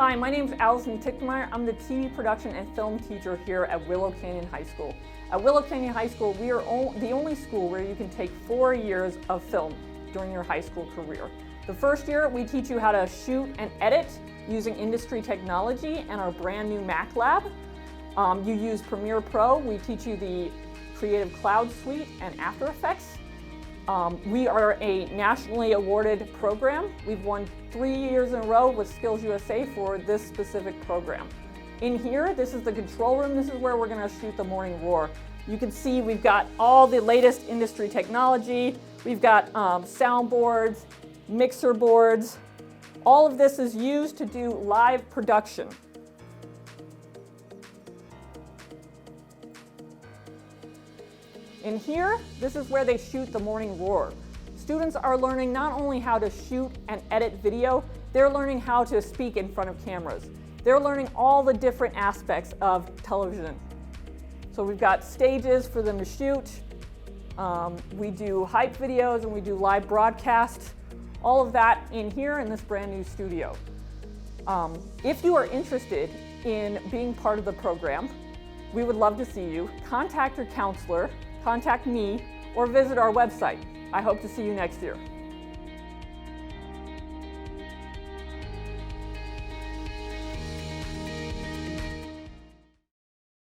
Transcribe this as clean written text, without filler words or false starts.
Hi, my name is Allison Tickmeyer. I'm the TV production and film teacher here at Willow Canyon High School. At Willow Canyon High School, we are the only school where you can take 4 years of film during your high school career. The first year, we teach you how to shoot and edit using industry technology and our brand new Mac Lab. You use Premiere Pro. We teach you the Creative Cloud Suite and After Effects. We are a nationally awarded program. We've won 3 years in a row with Skills USA for this specific program. In here, this is the control room. This is where we're going to shoot the morning roar. You can see we've got all the latest industry technology. We've got soundboards, mixer boards. All of this is used to do live production. In here, this is where they shoot the morning roar. Students are learning not only how to shoot and edit video, they're learning how to speak in front of cameras. They're learning all the different aspects of television. So we've got stages for them to shoot. We do hype videos and we do live broadcasts. All of that in here in this brand new studio. If you are interested in being part of the program, we would love to see you. Contact your counselor, contact me, or visit our website. I hope to see you next year.